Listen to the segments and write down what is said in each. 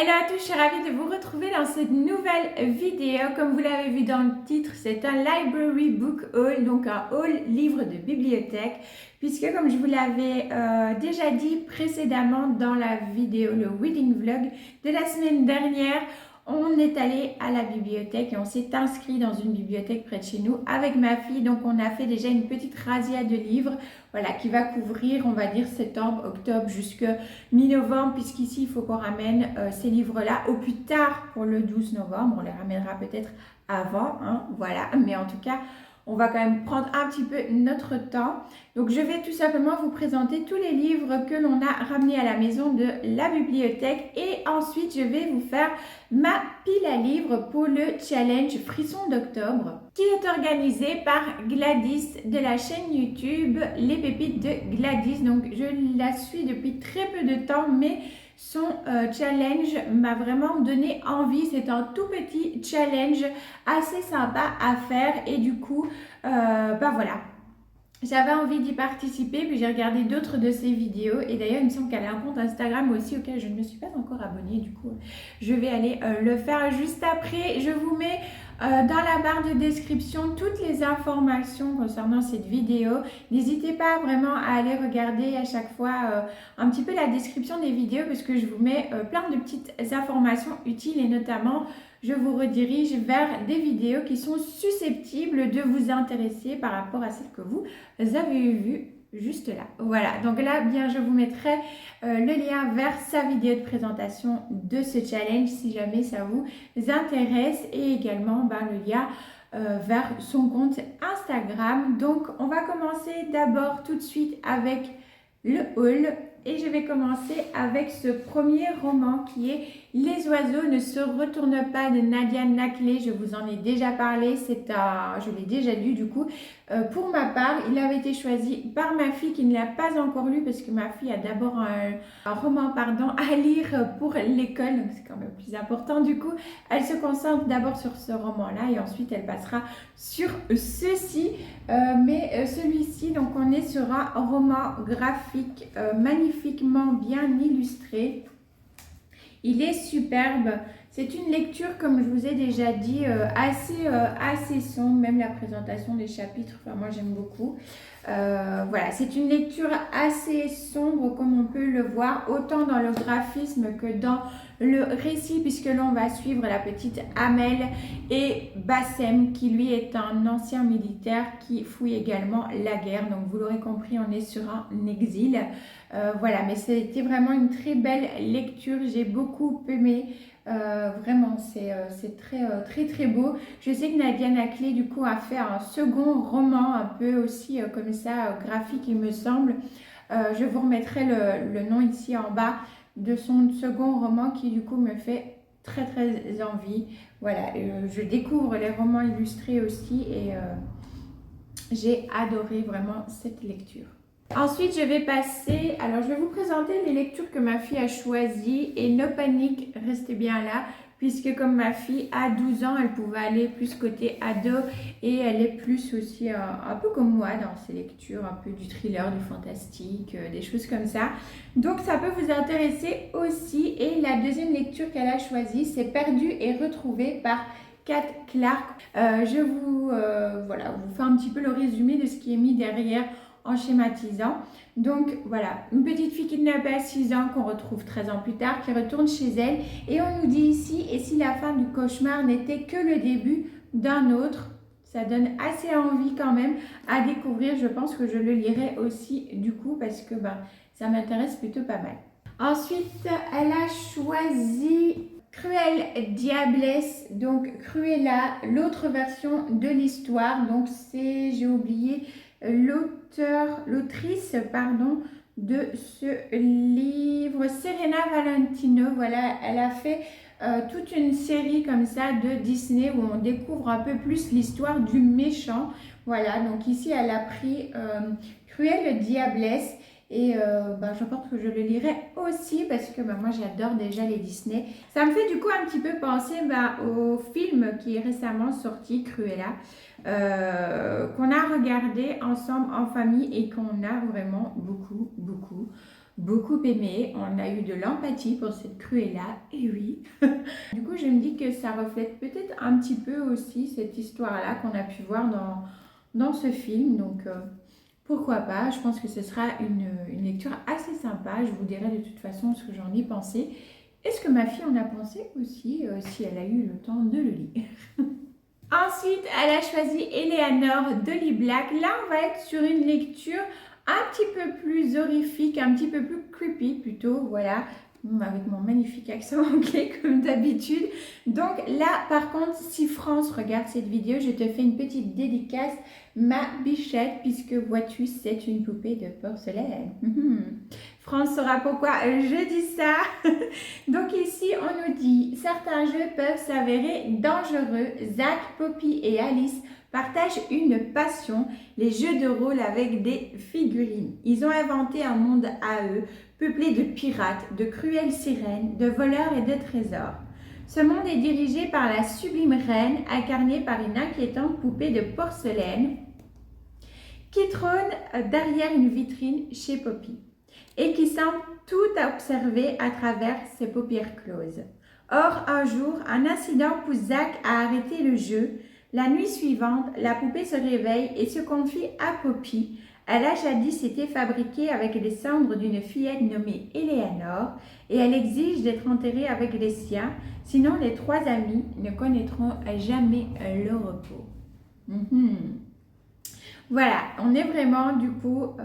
Hello à tous, je suis ravie de vous retrouver dans cette nouvelle vidéo. Comme vous l'avez vu dans le titre, c'est un library book haul, donc un haul livre de bibliothèque, puisque comme je vous l'avais déjà dit précédemment dans la vidéo, le reading vlog de la semaine dernière, on est allé à la bibliothèque et on s'est inscrit dans une bibliothèque près de chez nous avec ma fille. Donc on a fait déjà une petite razzia de livres, voilà, qui va couvrir, on va dire, septembre, octobre jusque mi-novembre, puisqu'ici il faut qu'on ramène ces livres-là au plus tard pour le 12 novembre. On les ramènera peut-être avant, hein, voilà, mais en tout cas on va quand même prendre un petit peu notre temps. Donc je vais tout simplement vous présenter tous les livres que l'on a ramenés à la maison de la bibliothèque et ensuite je vais vous faire ma pile à livres pour le challenge Frisson d'octobre qui est organisé par Gladys de la chaîne YouTube Les Pépites de Gladys. Donc je la suis depuis très peu de temps, mais son challenge m'a vraiment donné envie. C'est un tout petit challenge assez sympa à faire et du coup, voilà. J'avais envie d'y participer, puis j'ai regardé d'autres de ses vidéos et d'ailleurs il me semble qu'elle a un compte Instagram aussi auquel je ne me suis pas encore abonnée, du coup je vais aller le faire juste après. Je vous mets dans la barre de description toutes les informations concernant cette vidéo. N'hésitez pas vraiment à aller regarder à chaque fois un petit peu la description des vidéos parce que je vous mets plein de petites informations utiles et notamment je vous redirige vers des vidéos qui sont susceptibles de vous intéresser par rapport à celles que vous avez vues juste là. Voilà, donc là, bien, je vous mettrai le lien vers sa vidéo de présentation de ce challenge si jamais ça vous intéresse et également le lien vers son compte Instagram. Donc, on va commencer d'abord tout de suite avec le haul. Et je vais commencer avec ce premier roman qui est Les oiseaux ne se retournent pas de Nadia Naclé. Je vous en ai déjà parlé, je l'ai déjà lu du coup. Pour ma part, il avait été choisi par ma fille qui ne l'a pas encore lu parce que ma fille a d'abord un roman à lire pour l'école. Donc c'est quand même plus important du coup. Elle se concentre d'abord sur ce roman-là et ensuite elle passera sur ceci. Mais celui-ci, donc on est sur un roman graphique magnifiquement bien illustré. Il est superbe. C'est une lecture, comme je vous ai déjà dit, assez sombre. Même la présentation des chapitres, enfin, moi j'aime beaucoup. Voilà, c'est une lecture assez sombre comme on peut le voir, autant dans le graphisme que dans le récit, puisque là on va suivre la petite Amel et Bassem, qui lui est un ancien militaire qui fouille également la guerre. Donc vous l'aurez compris, on est sur un exil. Voilà, mais c'était vraiment une très belle lecture. J'ai beaucoup aimé. Vraiment, c'est très beau. Je sais que Nadia Naclé du coup a fait un second roman un peu aussi comme ça graphique il me semble. Je vous remettrai le nom ici en bas de son second roman qui du coup me fait très envie. Voilà, je découvre les romans illustrés aussi et j'ai adoré vraiment cette lecture. Ensuite, je vais passer, alors je vais vous présenter les lectures que ma fille a choisies et no panique, restez bien là, puisque comme ma fille a 12 ans, elle pouvait aller plus côté ado et elle est plus aussi un peu comme moi dans ses lectures, un peu du thriller, du fantastique, des choses comme ça. Donc ça peut vous intéresser aussi. Et la deuxième lecture qu'elle a choisie, c'est Perdu et retrouvé par Kat Clark. Je vous fais un petit peu le résumé de ce qui est mis derrière en schématisant. Donc voilà, une petite fille kidnappée à 6 ans qu'on retrouve 13 ans plus tard, qui retourne chez elle et on nous dit ici, et si la fin du cauchemar n'était que le début d'un autre. Ça donne assez envie quand même à découvrir. Je pense que je le lirai aussi du coup parce que ça m'intéresse plutôt pas mal. Ensuite, elle a choisi Cruelle Diablesse, donc Cruella, l'autre version de l'histoire. Donc c'est, j'ai oublié l'autrice de ce livre, Serena Valentino. Voilà, elle a fait toute une série comme ça de Disney où on découvre un peu plus l'histoire du méchant. Voilà, donc ici elle a pris Cruelle Diablesse Et je pense que je le lirai aussi parce que moi j'adore déjà les Disney. Ça me fait du coup un petit peu penser au film qui est récemment sorti, Cruella, qu'on a regardé ensemble en famille et qu'on a vraiment beaucoup aimé. On a eu de l'empathie pour cette Cruella, et oui. Du coup, je me dis que ça reflète peut-être un petit peu aussi cette histoire-là qu'on a pu voir dans ce film. Donc, pourquoi pas? Je pense que ce sera une lecture assez sympa. Je vous dirai de toute façon ce que j'en ai pensé. Et ce que ma fille en a pensé aussi, si elle a eu le temps de le lire. Ensuite, elle a choisi Eleanor d'Holly Black. Là, on va être sur une lecture un petit peu plus horrifique, un petit peu plus creepy plutôt, voilà, avec mon magnifique accent anglais comme d'habitude. Donc là, par contre, si France regarde cette vidéo, je te fais une petite dédicace, ma bichette, puisque vois-tu, c'est une poupée de porcelaine. France saura pourquoi je dis ça. Donc ici, on nous dit, certains jeux peuvent s'avérer dangereux. Zach, Poppy et Alice partagent une passion, les jeux de rôle avec des figurines. Ils ont inventé un monde à eux, peuplé de pirates, de cruelles sirènes, de voleurs et de trésors. Ce monde est dirigé par la sublime reine, incarnée par une inquiétante poupée de porcelaine, qui trône derrière une vitrine chez Poppy et qui semble tout observer à travers ses paupières closes. Or, un jour, un incident pousse Zach à arrêter le jeu. La nuit suivante, la poupée se réveille et se confie à Poppy. Elle a jadis été fabriquée avec les cendres d'une fillette nommée Eleanor et elle exige d'être enterrée avec les siens, sinon les trois amis ne connaîtront jamais le repos. Voilà, on est vraiment du coup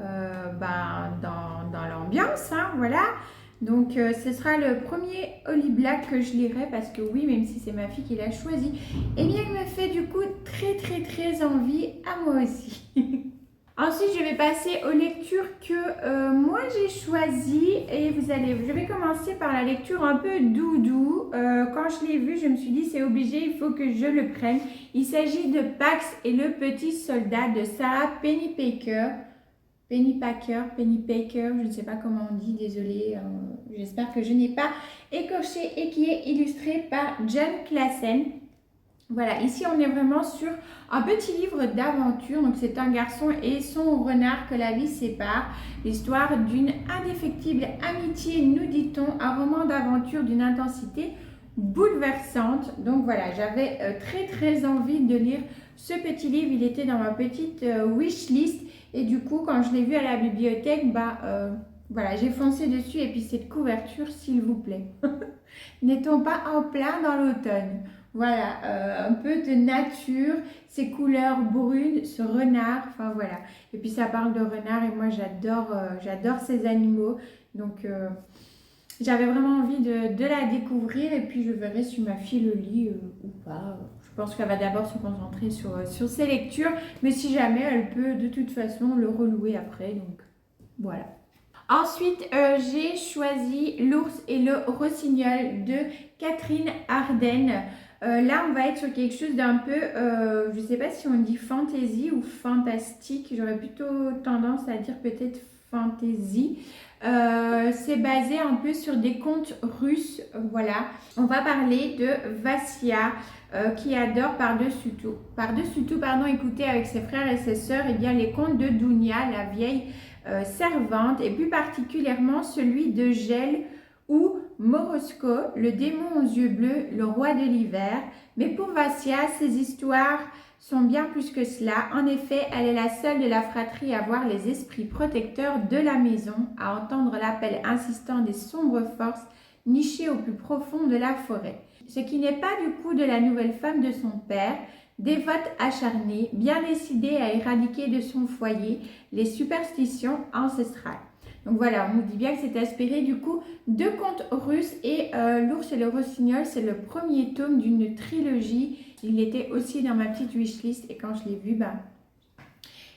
dans l'ambiance, hein, voilà. Donc ce sera le premier Holly Black que je lirai parce que oui, même si c'est ma fille qui l'a choisi, eh bien il me fait du coup très envie à moi aussi. Ensuite, je vais passer aux lectures que moi j'ai choisies et je vais commencer par la lecture un peu doudou. Quand je l'ai vu, je me suis dit c'est obligé, il faut que je le prenne. Il s'agit de Pax et le petit soldat de Sarah Pennypacker, je ne sais pas comment on dit, désolée, j'espère que je n'ai pas écorché, et qui est illustré par John Klassen. Voilà, ici on est vraiment sur un petit livre d'aventure. Donc c'est un garçon et son renard que la vie sépare. L'histoire d'une indéfectible amitié, nous dit-on, un roman d'aventure d'une intensité bouleversante. Donc voilà, j'avais très envie de lire ce petit livre. Il était dans ma petite wishlist et du coup quand je l'ai vu à la bibliothèque, voilà, j'ai foncé dessus. Et puis cette couverture, s'il vous plaît. N'est-on pas en plein dans l'automne? Voilà, un peu de nature, ces couleurs brunes, ce renard, enfin voilà. Et puis ça parle de renard et moi j'adore ces animaux. Donc j'avais vraiment envie de la découvrir et puis je verrai si ma fille le lit ou pas. Je pense qu'elle va d'abord se concentrer sur ses lectures, mais si jamais elle peut de toute façon le relouer après. Donc voilà. Ensuite, j'ai choisi L'ours et le rossignol de Catherine Arden. Là, on va être sur quelque chose d'un peu, je ne sais pas si on dit fantasy ou fantastique. J'aurais plutôt tendance à dire peut-être fantasy. C'est basé un peu sur des contes russes. Voilà. On va parler de Vassia qui adore par-dessus tout, écouter avec ses frères et ses sœurs les contes de Dounia, la vieille servante, et plus particulièrement celui de Gel ou Morosko, le démon aux yeux bleus, le roi de l'hiver. Mais pour Vassia, ces histoires sont bien plus que cela. En effet, elle est la seule de la fratrie à voir les esprits protecteurs de la maison, à entendre l'appel insistant des sombres forces nichées au plus profond de la forêt. Ce qui n'est pas du coup de la nouvelle femme de son père, dévote acharnée, bien décidée à éradiquer de son foyer les superstitions ancestrales. Donc voilà, on nous dit bien que c'est inspiré du coup de contes russes et L'ours et le rossignol, c'est le premier tome d'une trilogie. Il était aussi dans ma petite wishlist et quand je l'ai vu,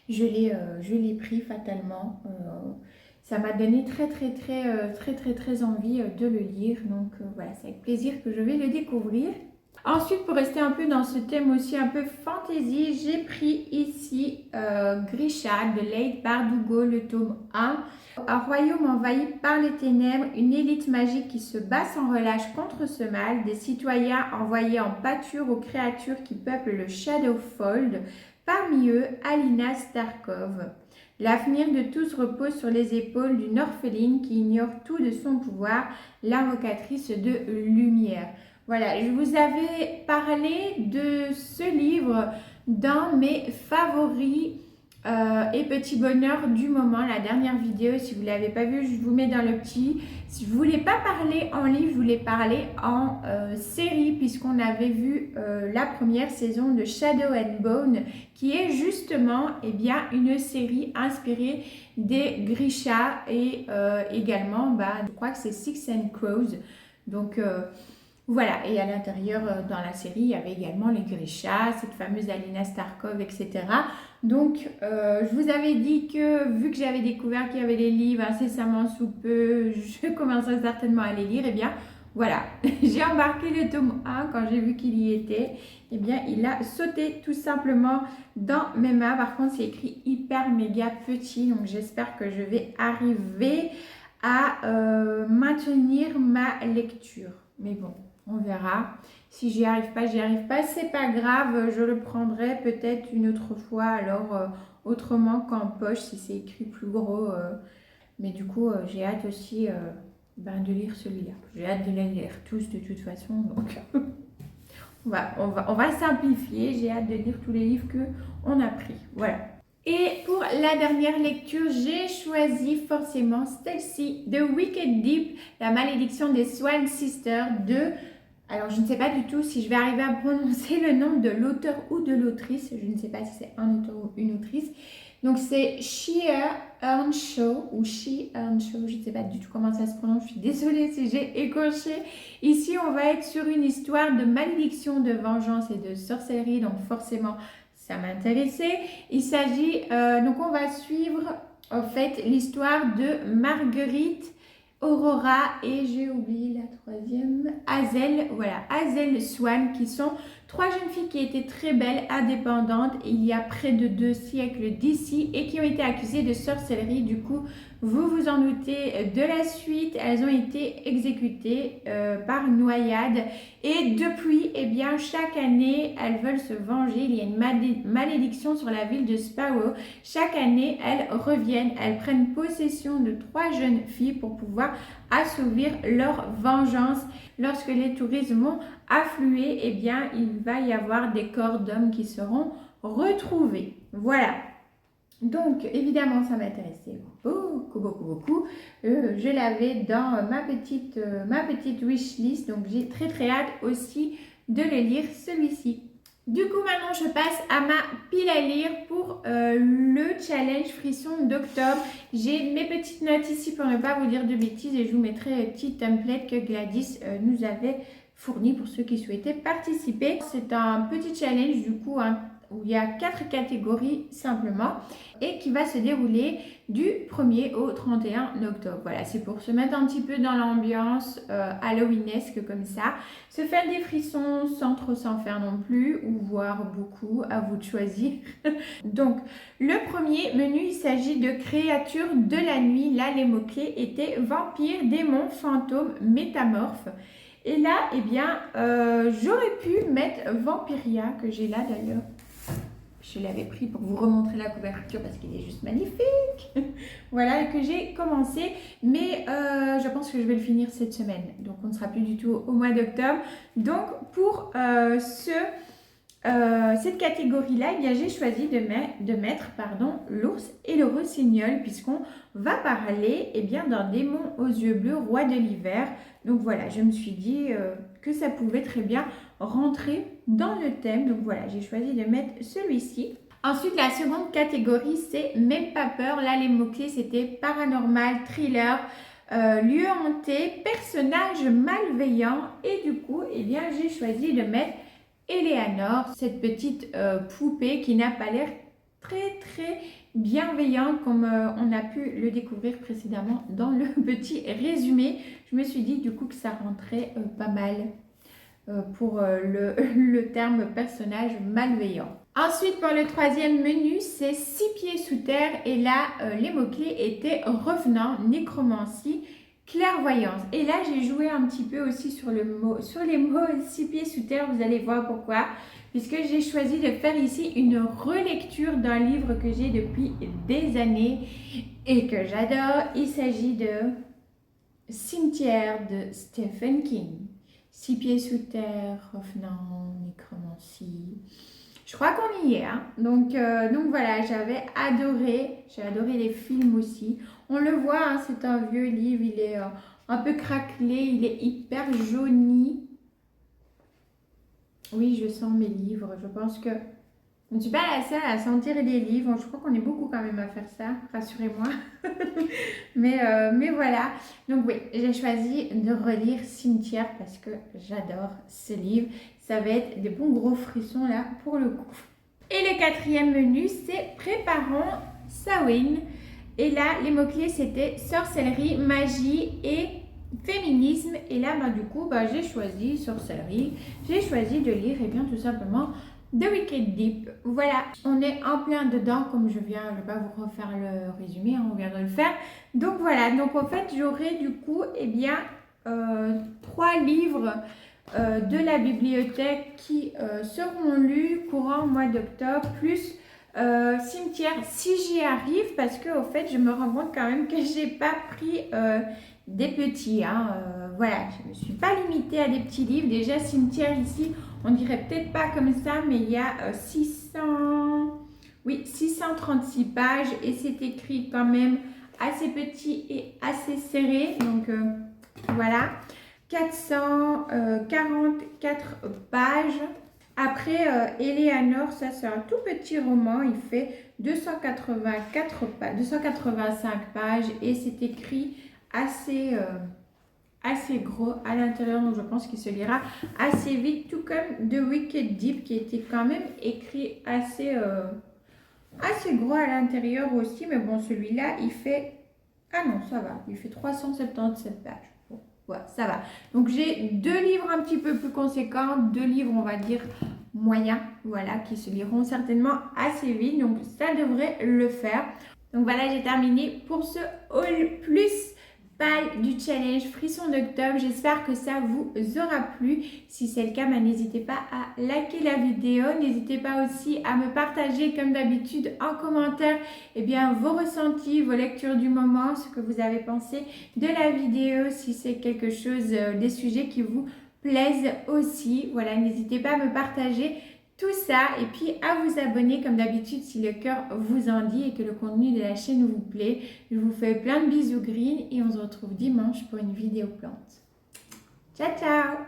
je l'ai pris fatalement. Ça m'a donné très envie de le lire. Donc voilà, c'est avec plaisir que je vais le découvrir. Ensuite, pour rester un peu dans ce thème aussi un peu fantasy, j'ai pris ici Grisha de Leigh Bardugo, le tome 1. Un royaume envahi par les ténèbres, une élite magique qui se bat sans relâche contre ce mal, des citoyens envoyés en pâture aux créatures qui peuplent le Shadowfold, parmi eux Alina Starkov. L'avenir de tous repose sur les épaules d'une orpheline qui ignore tout de son pouvoir, l'invocatrice de lumière. Voilà, je vous avais parlé de ce livre dans mes favoris et petits bonheurs du moment, la dernière vidéo. Si vous ne l'avez pas vue, je vous mets dans le petit. Si je ne voulais pas parler en livre, je voulais parler en série, puisqu'on avait vu la première saison de Shadow and Bone, qui est justement une série inspirée des Grisha et également, je crois que c'est Six and Crows. Donc, voilà, et à l'intérieur, dans la série, il y avait également les Grisha, cette fameuse Alina Starkov, etc. Donc, je vous avais dit que, vu que j'avais découvert qu'il y avait les livres incessamment sous peu, je commencerais certainement à les lire. Et bien, voilà, j'ai embarqué le tome 1 quand j'ai vu qu'il y était. Et bien, il a sauté tout simplement dans mes mains. Par contre, c'est écrit hyper méga petit, donc j'espère que je vais arriver à maintenir ma lecture. Mais bon, on verra. Si j'y arrive pas, c'est pas grave. Je le prendrai peut-être une autre fois, alors autrement qu'en poche, si c'est écrit plus gros. Mais du coup, j'ai hâte aussi de lire celui-là. J'ai hâte de les lire tous de toute façon. Donc, on va simplifier. J'ai hâte de lire tous les livres qu'on a pris. Voilà. Et pour la dernière lecture, j'ai choisi forcément celle-ci, The Wicked Deep, la malédiction des Swan Sisters de... Alors, je ne sais pas du tout si je vais arriver à prononcer le nom de l'auteur ou de l'autrice. Je ne sais pas si c'est un auteur ou une autrice. Donc, c'est Shea Earnshaw ou She Earnshaw. Je ne sais pas du tout comment ça se prononce. Je suis désolée si j'ai écorché. Ici, on va être sur une histoire de malédiction, de vengeance et de sorcellerie. Donc, forcément, ça m'intéressait. Il s'agit... donc, on va suivre, en fait, l'histoire de Marguerite, Aurora et j'ai oublié la troisième, Hazel, voilà, Hazel Swan, qui sont trois jeunes filles qui étaient très belles, indépendantes, il y a près de 2 siècles d'ici et qui ont été accusées de sorcellerie. Du coup, vous vous en doutez de la suite, elles ont été exécutées par noyade et depuis, chaque année, elles veulent se venger. Il y a une malédiction sur la ville de Sparrow. Chaque année, elles reviennent, elles prennent possession de 3 jeunes filles pour pouvoir assouvir leur vengeance. Lorsque les touristes vont affluer, il va y avoir des corps d'hommes qui seront retrouvés. Voilà. Donc, évidemment, ça m'intéressait beaucoup. Je l'avais dans ma petite wishlist. Donc, j'ai très hâte aussi de le lire, celui-ci. Du coup, maintenant, je passe à ma pile à lire pour le challenge frisson d'octobre. J'ai mes petites notes ici pour ne pas vous dire de bêtises et je vous mettrai le petit template que Gladys nous avait fourni pour ceux qui souhaitaient participer. C'est un petit challenge du coup où il y a 4 catégories simplement et qui va se dérouler du 1er au 31 octobre. Voilà, c'est pour se mettre un petit peu dans l'ambiance halloweenesque comme ça, se faire des frissons sans trop s'en faire non plus ou voire beaucoup, à vous de choisir. Donc, le premier menu, il s'agit de créatures de la nuit. Là, les mots-clés étaient vampires, démons, fantômes, métamorphes. Et là, j'aurais pu mettre Vampiria, que j'ai là d'ailleurs. Je l'avais pris pour vous remontrer la couverture parce qu'il est juste magnifique. Voilà, que j'ai commencé. Mais je pense que je vais le finir cette semaine. Donc, on ne sera plus du tout au mois d'octobre. Donc, pour cette catégorie-là, j'ai choisi de mettre l'ours et le rossignol puisqu'on va parler d'un démon aux yeux bleus, roi de l'hiver. Donc voilà, je me suis dit que ça pouvait très bien rentrer dans le thème. Donc voilà, j'ai choisi de mettre celui-ci. Ensuite, la seconde catégorie, c'est même pas peur. Là, les mots-clés, c'était paranormal, thriller, lieu hanté, personnage malveillant. Et du coup, j'ai choisi de mettre Eleanor, cette petite poupée qui n'a pas l'air très bienveillante comme on a pu le découvrir précédemment dans le petit résumé. Je me suis dit du coup que ça rentrait pas mal pour le terme personnage malveillant. Ensuite, pour le troisième menu, c'est 6 pieds sous terre. Et là, les mots-clés étaient revenant, nécromancie, clairvoyance. Et là, j'ai joué un petit peu aussi sur les mots 6 pieds sous terre. Vous allez voir pourquoi. Puisque j'ai choisi de faire ici une relecture d'un livre que j'ai depuis des années et que j'adore. Il s'agit de Cimetière de Stephen King. 6 pieds sous terre, revenant, nécromancie. Je crois qu'on y est, hein. Donc voilà, j'ai adoré les films aussi. On le voit, hein, c'est un vieux livre, il est un peu craquelé, il est hyper jauni. Oui, je sens mes livres, je pense que je ne suis pas la seule à sentir les livres. Je crois qu'on est beaucoup quand même à faire ça, rassurez-moi. mais voilà. Donc oui, j'ai choisi de relire Cimetière parce que j'adore ce livre. Ça va être des bons gros frissons là pour le coup. Et le quatrième menu, c'est Préparons Samhain. Et là, les mots-clés, c'était sorcellerie, magie et féminisme. Et là, du coup, j'ai choisi sorcellerie. J'ai choisi de lire, et bien tout simplement, The Wicked Deep. Voilà, on est en plein dedans, comme je ne vais pas vous refaire le résumé, hein, on vient de le faire. Donc voilà, donc en fait, j'aurai du coup, 3 livres de la bibliothèque qui seront lus courant mois d'octobre, plus Cimetière si j'y arrive, parce que au fait, je me rends compte quand même que j'ai pas pris des petits, hein, voilà, je ne me suis pas limitée à des petits livres. Déjà, Cimetière ici, on dirait peut-être pas comme ça, mais il y a 636 pages et c'est écrit quand même assez petit et assez serré. Donc voilà, 444 pages. Après, Eleanor, ça c'est un tout petit roman, il fait 285 pages et c'est écrit assez gros à l'intérieur, donc je pense qu'il se lira assez vite, tout comme The Wicked Deep qui était quand même écrit assez gros à l'intérieur aussi, mais bon, celui-là il fait, ah non, ça va, il fait 377 pages. Bon, ouais, ça va. Donc j'ai 2 livres un petit peu plus conséquents, 2 livres on va dire moyens, voilà, qui se liront certainement assez vite, donc ça devrait le faire. Donc voilà, j'ai terminé pour ce haul plus pâle du challenge Frisson d'octobre. J'espère que ça vous aura plu. Si c'est le cas, n'hésitez pas à liker la vidéo. N'hésitez pas aussi à me partager comme d'habitude en commentaire vos ressentis, vos lectures du moment, ce que vous avez pensé de la vidéo, si c'est quelque chose, des sujets qui vous plaisent aussi. Voilà, n'hésitez pas à me partager tout ça et puis à vous abonner comme d'habitude si le cœur vous en dit et que le contenu de la chaîne vous plaît. Je vous fais plein de bisous green et on se retrouve dimanche pour une vidéo plante. Ciao ciao!